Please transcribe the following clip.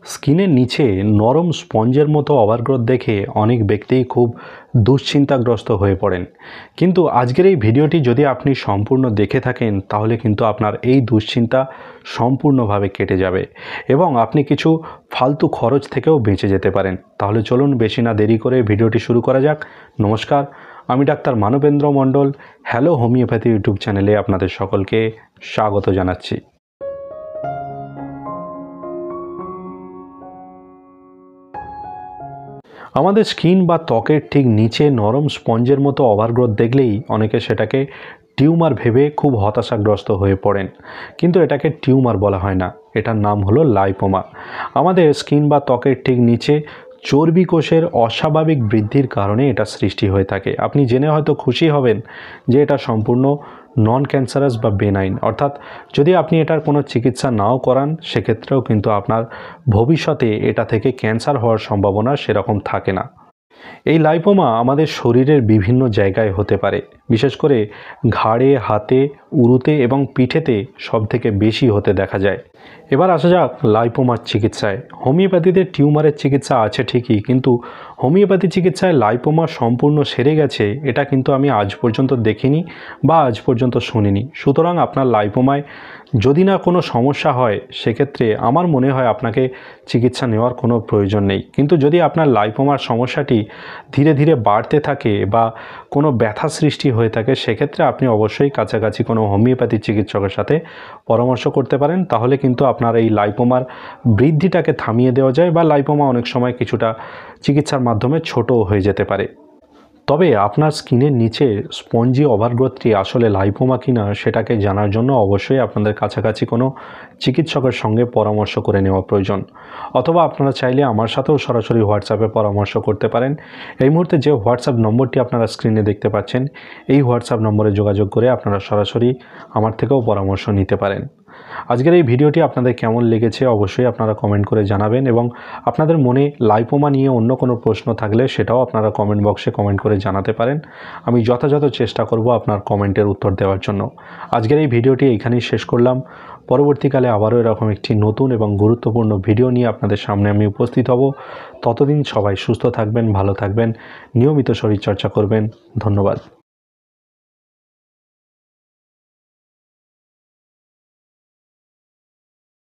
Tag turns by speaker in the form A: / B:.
A: স্কিনের নিচে নরম স্পঞ্জের মতো ওভারগ্রোথ দেখে অনেক ব্যক্তিই খুব দুশ্চিন্তাগ্রস্ত হয়ে পড়েন। কিন্তু আজকের এই ভিডিওটি যদি আপনি সম্পূর্ণ দেখে থাকেন তাহলে কিন্তু আপনার এই দুশ্চিন্তা সম্পূর্ণভাবে কেটে যাবে এবং আপনি কিছু ফালতু খরচ থেকেও বেঁচে যেতে পারেন। তাহলে চলুন বেশি না দেরি করে ভিডিওটি শুরু করা যাক। নমস্কার, আমি ডাক্তার মানবেন্দ্র মণ্ডল। হ্যালো হোমিওপ্যাথি ইউটিউব চ্যানেলে আপনাদের সকলকে স্বাগত জানাচ্ছি। আমাদের স্কিন বা ত্বকের ঠিক নিচে নরম স্পঞ্জের মতো ওভারগ্রোথ দেখলেই অনেকে সেটাকে টিউমার ভেবে খুব হতাশাগ্রস্ত হয়ে পড়েন, কিন্তু এটাকে টিউমার বলা হয় না, এটার নাম হলো লাইপোমা। আমাদের স্কিন বা ত্বকের ঠিক নিচে চর্বি কোষের অস্বাভাবিক বৃদ্ধির কারণে এটা সৃষ্টি হয়ে থাকে। আপনি জেনে হয়তো খুশি হবেন যে এটা সম্পূর্ণ নন ক্যান্সারাস বা বেনাইন, অর্থাৎ যদি আপনি এটার কোনো চিকিৎসা নাও করান সেক্ষেত্রেও কিন্তু আপনার ভবিষ্যতে এটা থেকে ক্যান্সার হওয়ার সম্ভাবনা সেরকম থাকে না। এই লাইপোমা আমাদের শরীরের বিভিন্ন জায়গায় হতে পারে, বিশেষ করে ঘাড়ে, হাতে, উরুতে এবং পিঠেতে সবথেকে বেশি হতে দেখা যায়। এবার আসা যাক লাইপোমার চিকিৎসায়। হোমিওপ্যাথিতে টিউমারের চিকিৎসা আছে ঠিকই, কিন্তু হোমিওপ্যাথি চিকিৎসায় লাইপোমা সম্পূর্ণ সেরে গেছে এটা কিন্তু আমি আজ পর্যন্ত দেখিনি বা আজ পর্যন্ত শুনিনি। সুতরাং আপনার লাইপোমায় যদি না কোনো সমস্যা হয় সেক্ষেত্রে আমার মনে হয় আপনাকে চিকিৎসা নেওয়ার কোনো প্রয়োজন নেই। কিন্তু যদি আপনার লাইপোমার সমস্যাটি ধীরে ধীরে বাড়তে থাকে বা কোনো ব্যথা সৃষ্টি হয়ে থাকে সেক্ষেত্রে আপনি অবশ্যই কাছাকাছি কোনো হোমিওপ্যাথি চিকিৎসকের সাথে পরামর্শ করতে পারেন। তাহলে কিন্তু আপনার এই লাইপোমার বৃদ্ধিটাকে থামিয়ে দেওয়া যায় বা লাইপোমা অনেক সময় কিছুটা চিকিৎসার মাধ্যমে ছোটও হয়ে যেতে পারে। তবে আপনার স্কিনের নিচে স্পঞ্জি ওভারগ্রোথটি আসলে লাইপোমা কিনা সেটাকে জানার জন্য অবশ্যই আপনাদের কাছাকাছি কোনো চিকিৎসকের সঙ্গে পরামর্শ করে নেওয়া প্রয়োজন, অথবা আপনারা চাইলে আমার সাথেও সরাসরি হোয়াটসঅ্যাপে পরামর্শ করতে পারেন। এই মুহূর্তে যে হোয়াটসঅ্যাপ নম্বরটি আপনারা স্ক্রিনে দেখতে পাচ্ছেন এই হোয়াটসঅ্যাপ নম্বরে যোগাযোগ করে আপনারা সরাসরি আমার থেকেও পরামর্শ নিতে পারেন। আজকের এই ভিডিওটি আপনাদের কেমন লেগেছে অবশ্যই আপনারা কমেন্ট করে জানাবেন, এবং আপনাদের মনে লাইপোমা নিয়ে অন্য কোনো প্রশ্ন থাকলে সেটাও আপনারা কমেন্ট বক্সে কমেন্ট করে জানাতে পারেন। আমি যথাযথ চেষ্টা করব আপনার কমেন্টের উত্তর দেওয়ার জন্য। আজকের এই ভিডিওটি এইখানেই শেষ করলাম। পরবর্তীকালে আবারও এরকম একটি নতুন এবং গুরুত্বপূর্ণ ভিডিও নিয়ে আপনাদের সামনে আমি উপস্থিত হব। ততদিন সবাই সুস্থ থাকবেন, ভালো থাকবেন, নিয়মিত শরীরচর্চা করবেন। ধন্যবাদ।